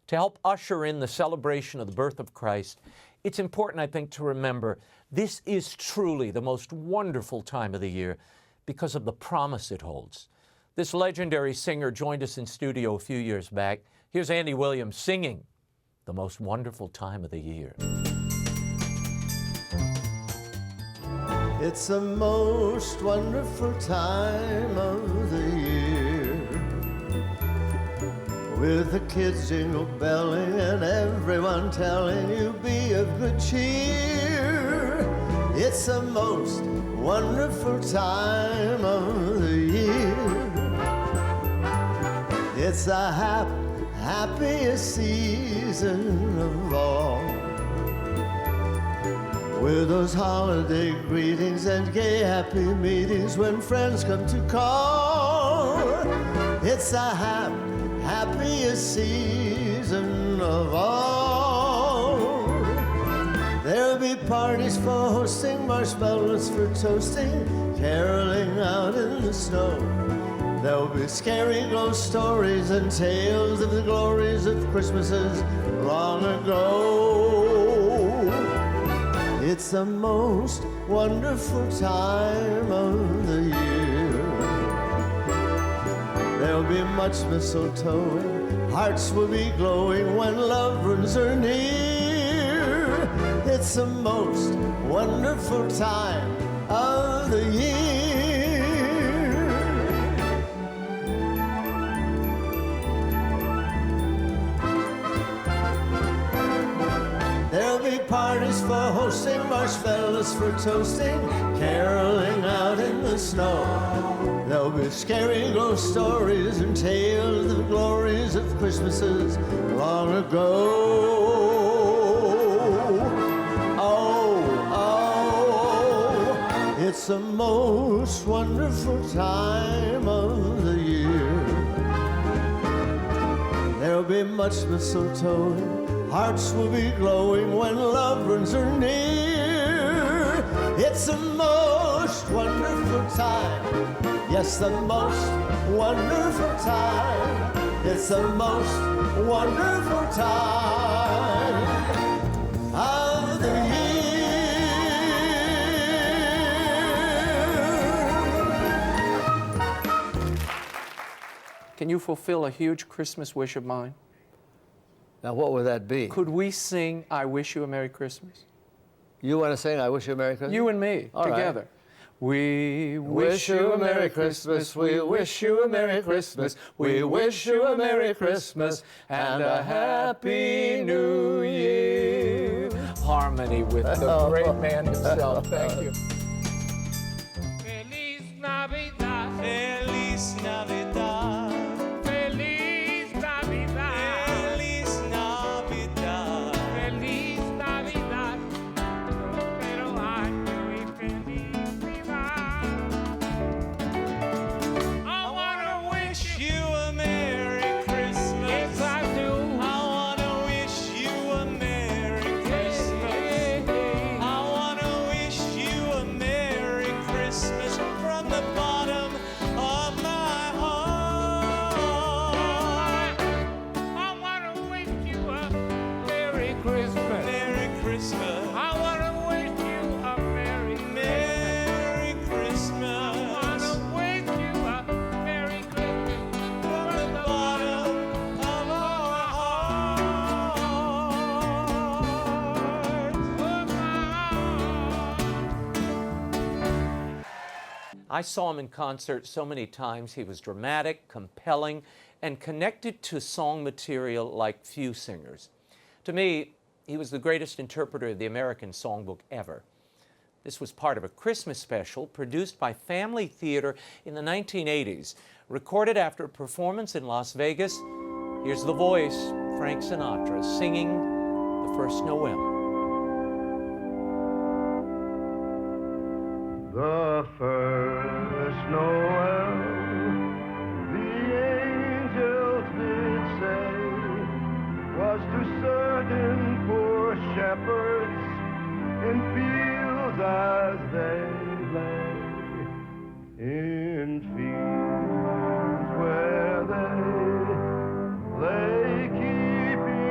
To help usher in the celebration of the birth of Christ, it's important, I think, to remember this is truly the most wonderful time of the year because of the promise it holds. This legendary singer joined us in studio a few years back. Here's Andy Williams singing The Most Wonderful Time of the Year. It's the most wonderful time of the year, with the kids jingle belling and everyone telling you be of good cheer. It's the most wonderful time of the year. It's the happiest season of all, with those holiday greetings and gay happy meetings when friends come to call. It's the happiest season of all. There'll be parties for hosting, marshmallows for toasting, caroling out in the snow. There'll be scary ghost stories and tales of the glories of Christmases long ago. It's the most wonderful time of the year. There'll be much mistletoeing, hearts will be glowing when loved ones are near. It's the most wonderful time of the year. There'll be parties for hosting, marshmallows for toasting, caroling out in the snow. There'll be scary ghost stories and tales of the glories of Christmases long ago. Oh, oh, it's the most wonderful time of the year. There'll be much mistletoe, hearts will be glowing when loved ones are near. It's the most wonderful time. Yes, the most wonderful time. It's the most wonderful time of the year. Can you fulfill a huge Christmas wish of mine? Now, what would that be? Could we sing I Wish You a Merry Christmas? You want to sing I Wish You a Merry Christmas? You and me, all together. Right. We wish you a Merry Christmas, we wish you a Merry Christmas, we wish you a Merry Christmas and a Happy New Year. Harmony with the great man himself. Thank you. Feliz Navidad, Feliz Navidad. I saw him in concert so many times. He was dramatic, compelling, and connected to song material like few singers. To me, he was the greatest interpreter of the American songbook ever. This was part of a Christmas special produced by Family Theater in the 1980s, recorded after a performance in Las Vegas. Here's the voice, Frank Sinatra, singing The First Noel. The first Noel, the angels did say, was to certain poor shepherds in fields as they lay, in fields where they lay keeping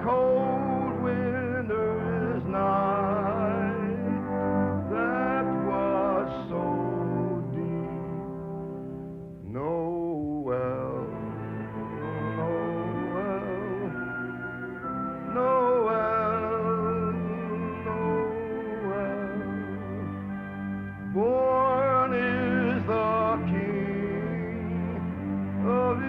cold winter is nigh, that was so deep. Noel, Noel, Noel, Noel. Born is the King of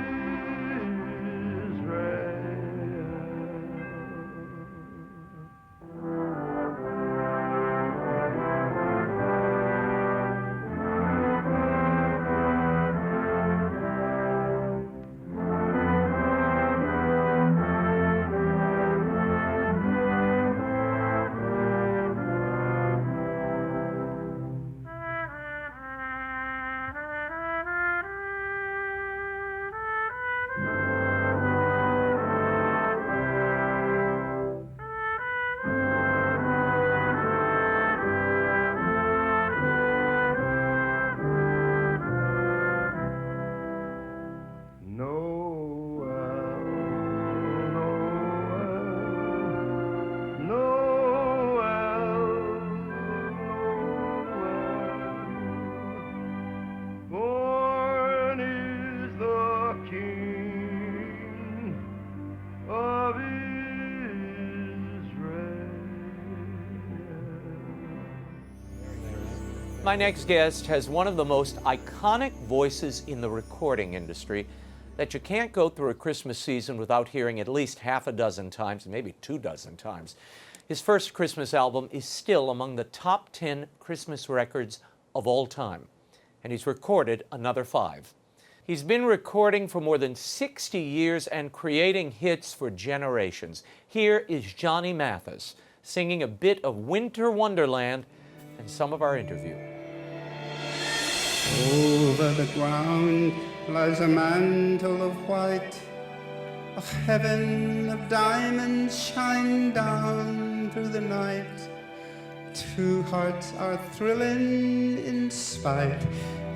My next guest has one of the most iconic voices in the recording industry that you can't go through a Christmas season without hearing at least half a dozen times, maybe 24 times. His first Christmas album is still among the top 10 Christmas records of all time, and he's recorded another 5. He's been recording for more than 60 years and creating hits for generations. Here is Johnny Mathis singing a bit of Winter Wonderland and some of our interview. Over the ground lies a mantle of white, a heaven of diamonds shine down through the night. Two hearts are thrilling in spite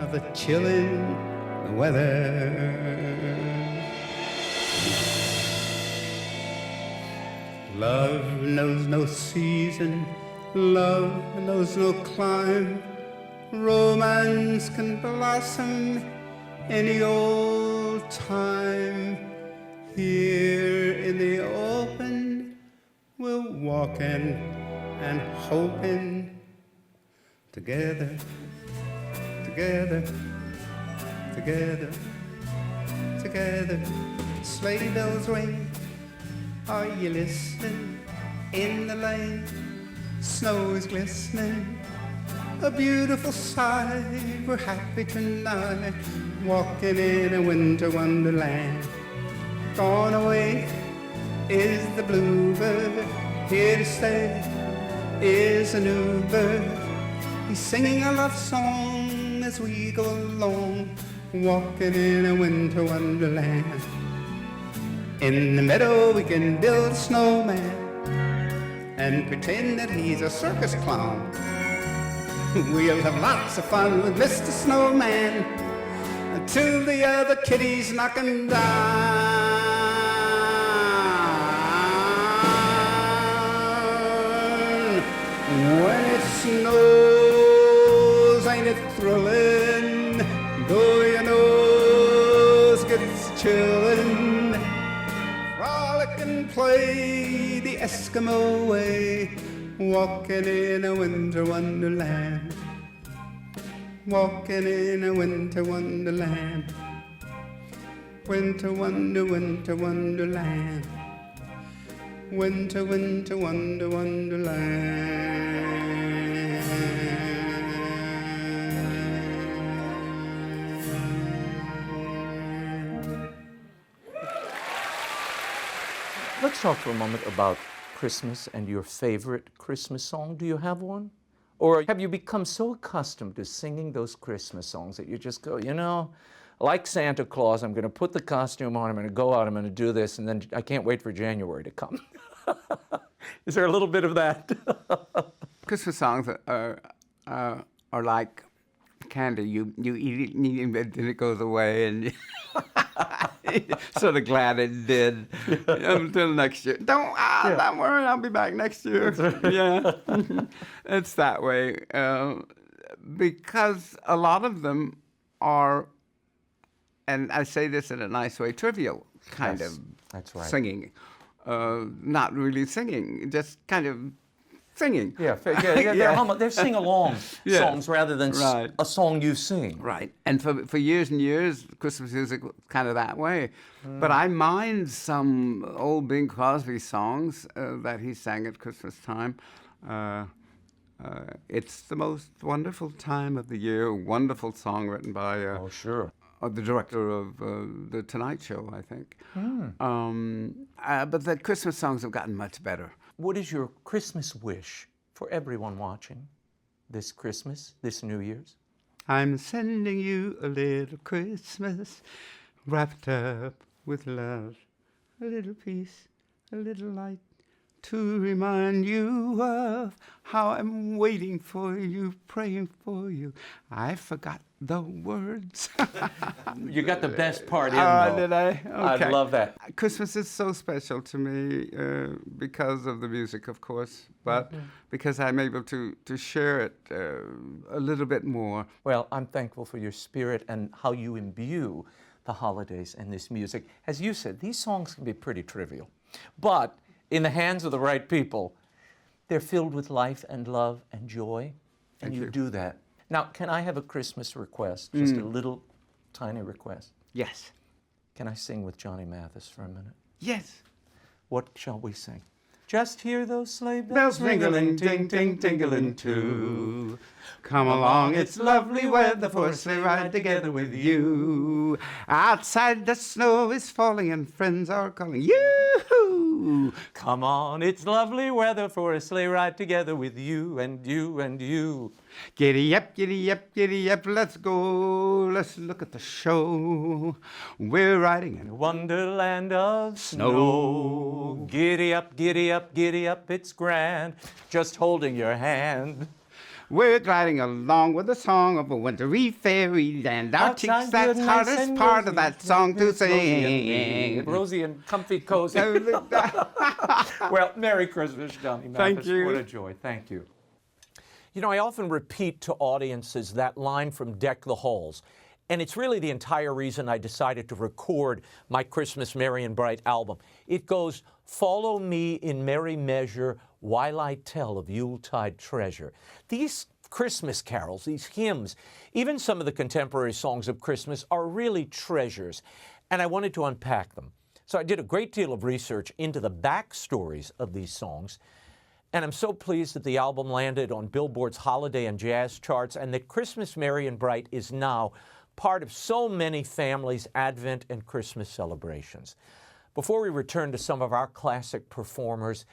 of the chilling weather. Love knows no season, love knows no clime. Romance can blossom any old time. Here in the open, we're walking and hoping together, together, together, together. Sleigh bells ring, are you listening? In the lane, snow is glistening, a beautiful sight. We're happy tonight, walking in a winter wonderland. Gone away is the bluebird, here to stay is a new bird. He's singing a love song as we go along, walking in a winter wonderland. In the meadow we can build a snowman and pretend that he's a circus clown. We'll have lots of fun with Mr. Snowman until the other kitties knock him down. When it snows, ain't it thrilling? Though your nose gets chillin', frolic and play the Eskimo way, walking in a winter wonderland, walking in a winter wonderland, winter wonderland, winter wonderland. Let's talk for a moment about Christmas and your favorite Christmas song. Do you have one? Or have you become so accustomed to singing those Christmas songs that you just go, you know, like Santa Claus, I'm going to put the costume on, I'm going to go out, I'm going to do this, and then I can't wait for January to come. Is there a little bit of that? Christmas songs are like candy. You eat it and then it goes away, and Sort of glad it did. Until next year. Don't worry, I'll be back next year. Yeah, it's that way. Because a lot of them are, and I say this in a nice way, trivial kind of that's right. singing. Not really singing, just kind of singing. They're sing-along songs rather than a song you sing. Right, and for years and years, Christmas music was kind of that way. But I mind some old Bing Crosby songs that he sang at Christmas time. It's the most wonderful time of the year. Wonderful song written by the director of The Tonight Show, I think. But the Christmas songs have gotten much better. What is your Christmas wish for everyone watching this Christmas, this New Year's? I'm sending you a little Christmas wrapped up with love, a little peace, a little light, to remind you of how I'm waiting for you, praying for you. I forgot the words. You got the best part in, though. Did I? Okay. I love that. Christmas is so special to me because of the music, of course, but because I'm able to share it a little bit more. Well, I'm thankful for your spirit and how you imbue the holidays and this music. As you said, these songs can be pretty trivial, but in the hands of the right people, they're filled with life and love and joy, and you do that. Now, can I have a Christmas request? Just a little tiny request. Yes. Can I sing with Johnny Mathis for a minute? Yes. What shall we sing? Just hear those sleigh bells ringling, ting, ting, tingling too. Come along, it's lovely weather for a sleigh ride together with you. Outside the snow is falling and friends are calling you. Come on, it's lovely weather for a sleigh ride together with you and you and you. Giddy up, giddy up, giddy up, let's go, let's look at the show. We're riding in A wonderland of snow. Giddy up, giddy up, giddy up, it's grand, just holding your hand. We're gliding along with the song of a wintry fairyland. Our cheeks, that's hardest part of that song to sing. Rosy and comfy, cozy. Well, Merry Christmas, Johnny Mathis. Thank you. What a joy. Thank you. You know, I often repeat to audiences that line from Deck the Halls. And it's really the entire reason I decided to record my Christmas Merry and Bright album. It goes, follow me in merry measure while I tell of Yuletide treasure. These Christmas carols, these hymns, even some of the contemporary songs of Christmas are really treasures. And I wanted to unpack them. So I did a great deal of research into the backstories of these songs. And I'm so pleased that the album landed on Billboard's holiday and jazz charts and that Christmas Merry and Bright is now part of so many families' Advent and Christmas celebrations. Before we return to some of our classic performers,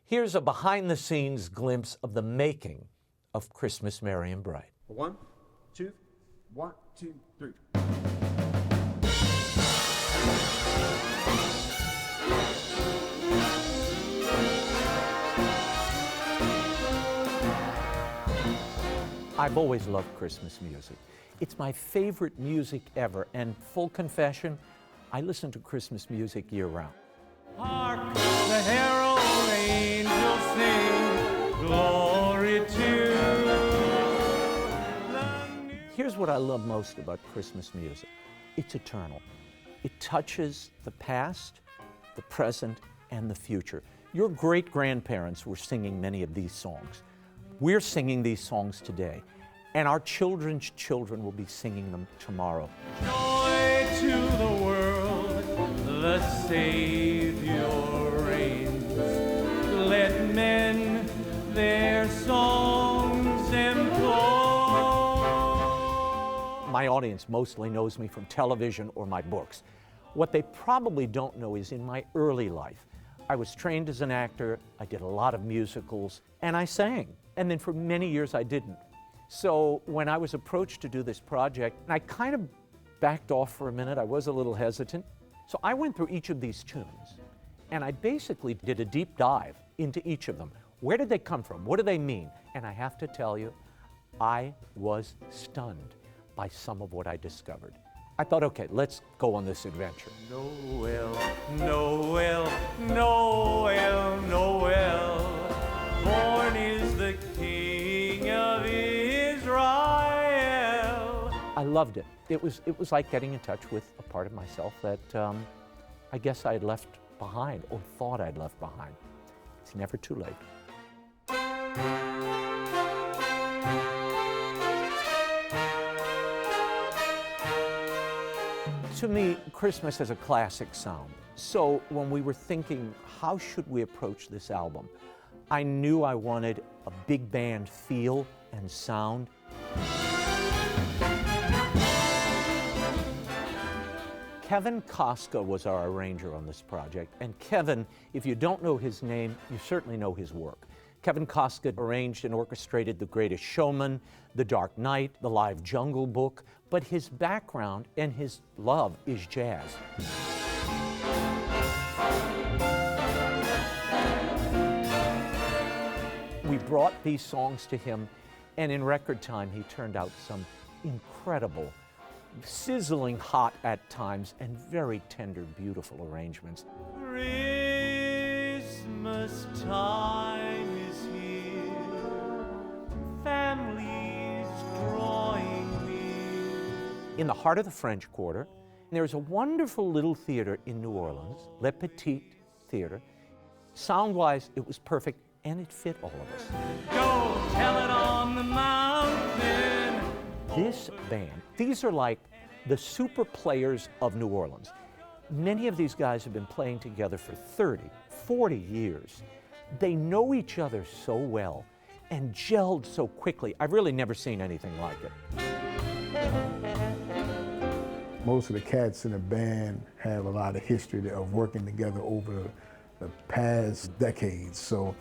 here's a behind-the-scenes glimpse of the making of Christmas Merry and Bright. 1, 2, 1, 2, 3. I've always loved Christmas music. It's my favorite music ever, and full confession, I listen to Christmas music year-round. Hark, the herald angels sing, glory to the new... Here's what I love most about Christmas music. It's eternal. It touches the past, the present, and the future. Your great-grandparents were singing many of these songs. We're singing these songs today, and our children's children will be singing them tomorrow. Joy to the world, the Savior reigns. Let men their songs employ. My audience mostly knows me from television or my books. What they probably don't know is in my early life, I was trained as an actor, I did a lot of musicals, and I sang. And then for many years I didn't. So when I was approached to do this project, I kind of backed off for a minute. I was a little hesitant. So I went through each of these tunes, and I basically did a deep dive into each of them. Where did they come from? What do they mean? And I have to tell you, I was stunned by some of what I discovered. I thought, okay, let's go on this adventure. Noel, Noel, Noel, Noel, born is the King of Israel. I loved it. It was like getting in touch with a part of myself that I guess I had left behind or thought I'd left behind. It's never too late. To me, Christmas has a classic sound. So when we were thinking, how should we approach this album? I knew I wanted a big band feel and sound. Kevin Koska was our arranger on this project. And Kevin, if you don't know his name, you certainly know his work. Kevin Koska arranged and orchestrated The Greatest Showman, The Dark Knight, The Live Jungle Book, but his background and his love is jazz. We brought these songs to him, and in record time, he turned out some incredible, sizzling hot at times, and very tender, beautiful arrangements. Christmas time is here, families drawing near. In the heart of the French Quarter, there's a wonderful little theater in New Orleans, Le Petit Theater. Sound-wise, it was perfect, and it fit all of us. Go tell it on the mountain. This band, these are like the super players of New Orleans. Many of these guys have been playing together for 30, 40 years. They know each other so well and gelled so quickly. I've really never seen anything like it. Most of the cats in the band have a lot of history of working together over the past decades. So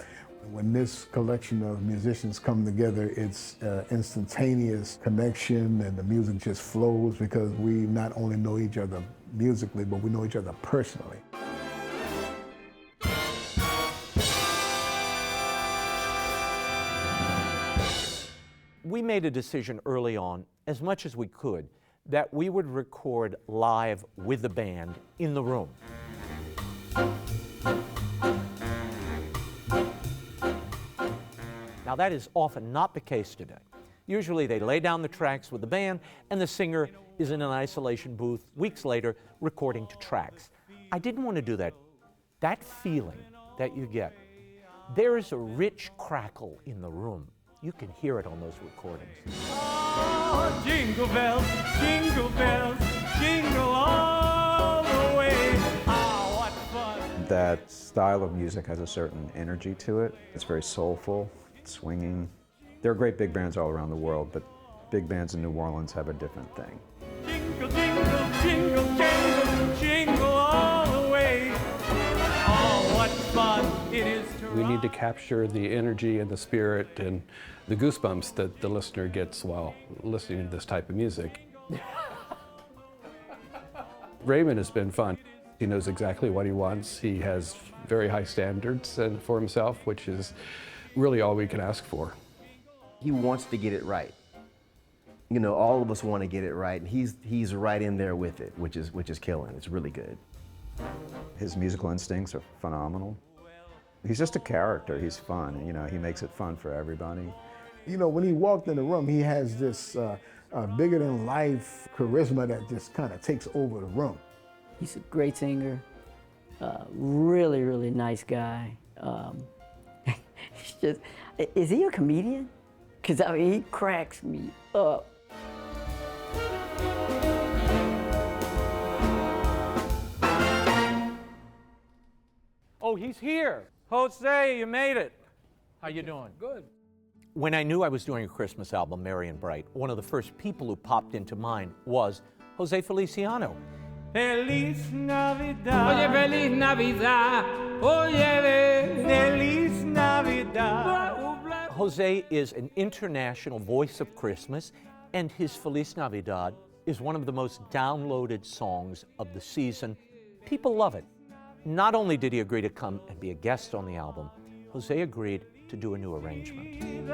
when this collection of musicians come together, it's instantaneous connection, and the music just flows because we not only know each other musically, but we know each other personally. We made a decision early on, as much as we could, that we would record live with the band in the room. Now that is often not the case today. Usually they lay down the tracks with the band and the singer is in an isolation booth weeks later recording to tracks. I didn't want to do that. That feeling that you get, there is a rich crackle in the room. You can hear it on those recordings. Oh, jingle bells, jingle all the way. Ah, what fun. That style of music has a certain energy to it. It's very soulful, swinging. There are great big bands all around the world, but big bands in New Orleans have a different thing. Jingle, jingle, jingle, jingle, jingle all the way. Oh, what fun it is to We need to capture the energy and the spirit and the goosebumps that the listener gets while listening to this type of music. Raymond has been fun. He knows exactly what he wants. He has very high standards for himself, which is really all we can ask for. He wants to get it right. You know, all of us want to get it right, and he's right in there with it, which is killing. It's really good. His musical instincts are phenomenal. He's just a character. He's fun. You know, he makes it fun for everybody. You know, when he walked in the room, he has this bigger-than-life charisma that just kind of takes over the room. He's a great singer, really, really nice guy. He's just, is he a comedian? Because, I mean, he cracks me up. Oh, he's here. Jose, you made it. How you doing? Good. When I knew I was doing a Christmas album, Merry and Bright, one of the first people who popped into mind was Jose Feliciano. Feliz Navidad. Oye, Feliz Navidad. Oye, Feliz Navidad. Jose is an international voice of Christmas, and his Feliz Navidad is one of the most downloaded songs of the season. People love it. Not only did he agree to come and be a guest on the album, Jose agreed to do a new arrangement. I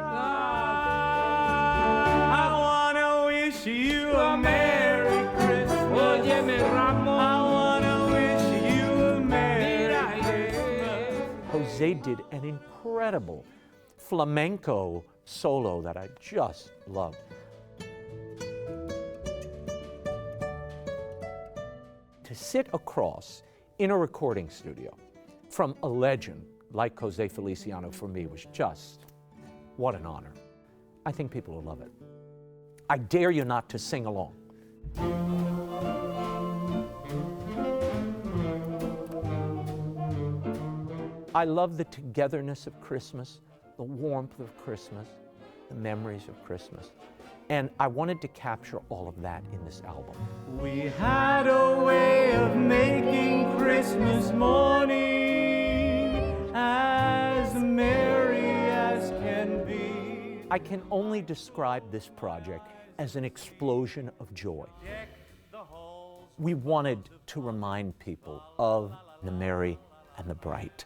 wanna wish you a Merry Christmas. Óyeme, Ramón, I wanna wish you a Merry Christmas. Jose did an incredible flamenco solo that I just loved. To sit across in a recording studio from a legend like Jose Feliciano for me was just, what an honor. I think people will love it. I dare you not to sing along. I love the togetherness of Christmas, the warmth of Christmas, the memories of Christmas. And I wanted to capture all of that in this album. We had a way of making Christmas morning as merry as can be. I can only describe this project as an explosion of joy. We wanted to remind people of the merry and the bright.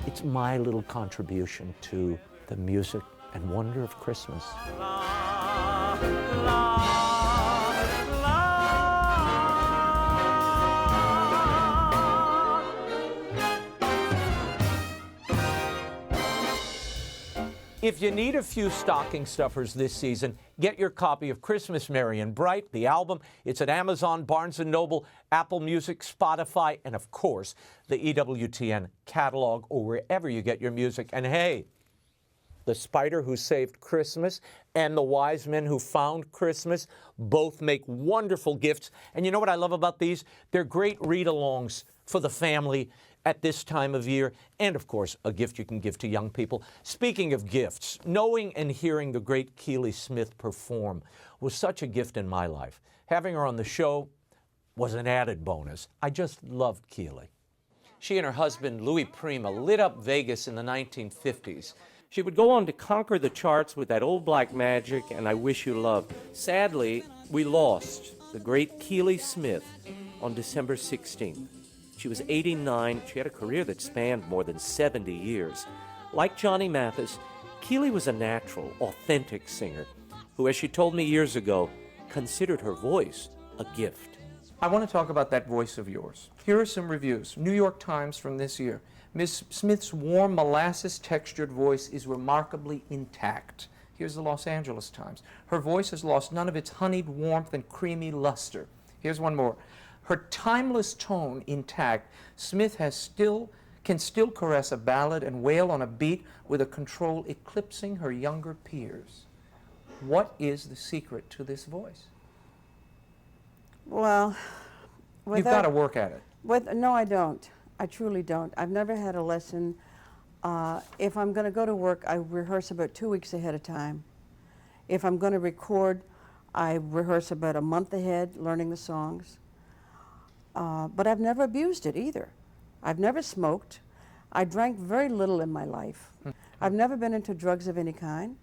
It's my little contribution to the music and wonder of Christmas. If you need a few stocking stuffers this season, get your copy of Christmas Merry and Bright, the album. It's at Amazon, Barnes & Noble, Apple Music, Spotify, and of course, the EWTN catalog or wherever you get your music. And hey, The Spider Who Saved Christmas and The Wise Men Who Found Christmas both make wonderful gifts. And you know what I love about these? They're great read-alongs for the family at this time of year, and of course, a gift you can give to young people. Speaking of gifts, knowing and hearing the great Keely Smith perform was such a gift in my life. Having her on the show was an added bonus. I just loved Keely. She and her husband, Louis Prima, lit up Vegas in the 1950s. She would go on to conquer the charts with that Old Black Magic and I Wish You Love. Sadly, we lost the great Keely Smith on December 16th. She was 89. She had a career that spanned more than 70 years. Like Johnny Mathis, Keely was a natural, authentic singer who, as she told me years ago, considered her voice a gift. I want to talk about that voice of yours. Here are some reviews. New York Times from this year. Miss Smith's warm, molasses-textured voice is remarkably intact. Here's the Los Angeles Times. Her voice has lost none of its honeyed warmth and creamy luster. Here's one more. Her timeless tone intact, Smith can still caress a ballad and wail on a beat with a control eclipsing her younger peers. What is the secret to this voice? Well, you've got to work at it. No, I don't. I truly don't. I've never had a lesson. If I'm going to go to work, I rehearse about 2 weeks ahead of time. If I'm going to record, I rehearse about a month ahead, learning the songs. But I've never abused it either. I've never smoked. I drank very little in my life. I've never been into drugs of any kind.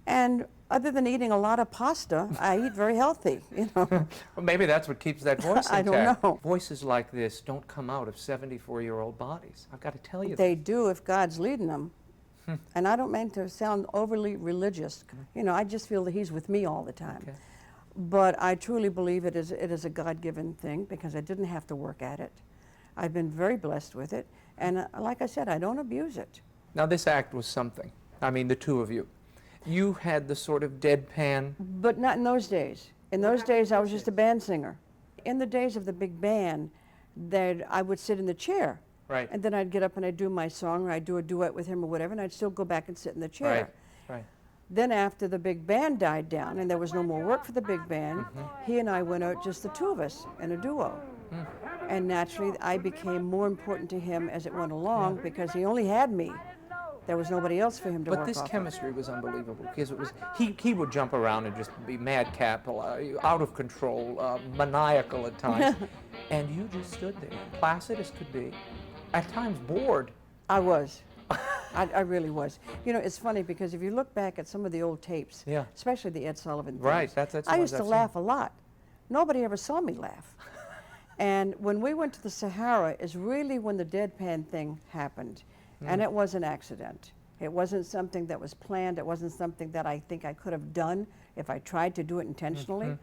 And other than eating a lot of pasta, I eat very healthy, you know. Well, maybe that's what keeps that voice intact. I don't know. Voices like this don't come out of 74-year-old bodies. I've got to tell you They do if God's leading them. And I don't mean to sound overly religious. You know, I just feel that He's with me all the time. Okay. But I truly believe it is a God-given thing because I didn't have to work at it. I've been very blessed with it. And like I said, I don't abuse it. Now, this act was something. I mean, the two of you. You had the sort of deadpan. But not in those days. In those days, I was just a band singer. In the days of the big band, that I would sit in the chair. Right. And then I'd get up and I'd do my song, or I'd do a duet with him or whatever, and I'd still go back and sit in the chair. Right. Then after the big band died down and there was no more work for the big band, he and I went out, just the two of us, in a duo. And naturally, I became more important to him as it went along because he only had me. There was nobody else for him to work But this off of. chemistry was unbelievable because it was he would jump around and just be madcap, out of control, maniacal at times, and you just stood there, placid as could be, at times bored. I was. I really was. You know, it's funny because if you look back at some of the old tapes, especially the Ed Sullivan things, right, that's I used to laugh a lot. Nobody ever saw me laugh. And when we went to the Sahara is really when the deadpan thing happened. And it was an accident. It wasn't something that was planned. It wasn't something that I think I could have done if I tried to do it intentionally.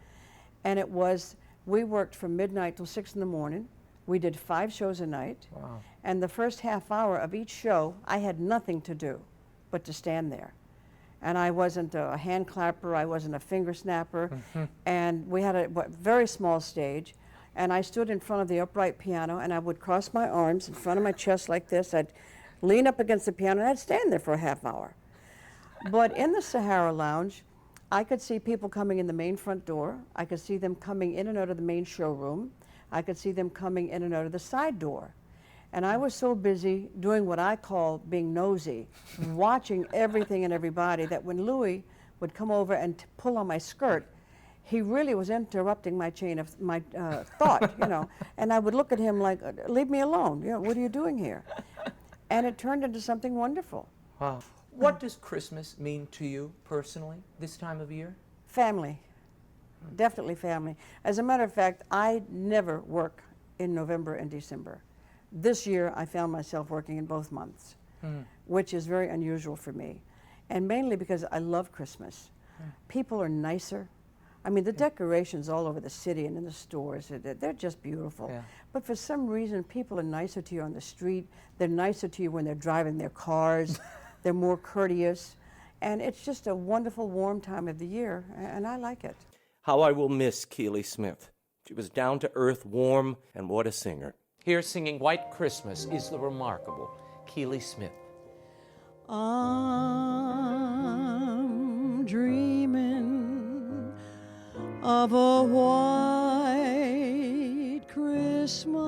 And it was, we worked from midnight till 6 in the morning. We did 5 shows a night. Wow. And the first half hour of each show, I had nothing to do but to stand there. And I wasn't a hand clapper, I wasn't a finger snapper. And we had a very small stage. And I stood in front of the upright piano, and I would cross my arms in front of my chest like this. I'd lean up against the piano, and I'd stand there for a half hour. But in the Sahara Lounge, I could see people coming in the main front door. I could see them coming in and out of the main showroom. I could see them coming in and out of the side door. And I was so busy doing what I call being nosy, watching everything and everybody, that when Louis would come over and pull on my skirt, he really was interrupting my chain of my thought, you know. And I would look at him like, leave me alone, you know, what are you doing here? And it turned into something wonderful. Wow. What does Christmas mean to you personally this time of year? Family, definitely family. As a matter of fact, I never work in November and December. This year, I found myself working in both months, which is very unusual for me. And mainly because I love Christmas. People are nicer. I mean, the decorations all over the city and in the stores, they're just beautiful. But for some reason, people are nicer to you on the street. They're nicer to you when they're driving their cars. They're more courteous. And it's just a wonderful, warm time of the year, and I like it. How I will miss Keely Smith. She was down to earth, warm, and what a singer. Here singing White Christmas is the remarkable Keely Smith. I'm dreaming of a white Christmas,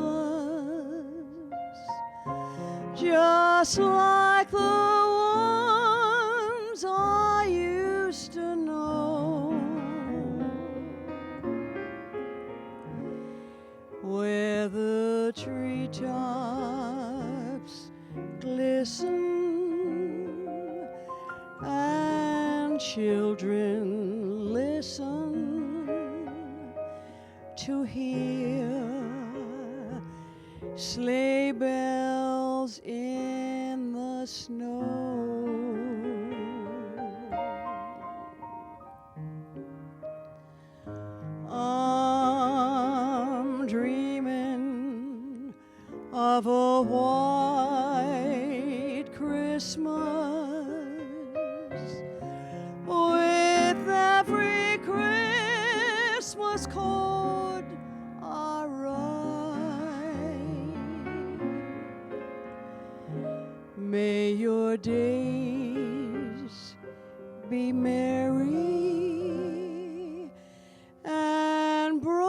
just like the ones I used to know, where the treetops glisten and children listen to hear sleigh bells in the snow. I'm dreaming of a white Christmas, with every Christmas chord I write. May your days be merry and bright,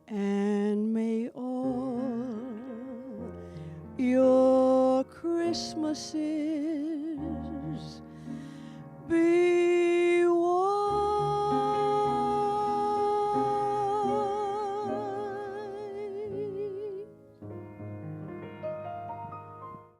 and may all your Christmases be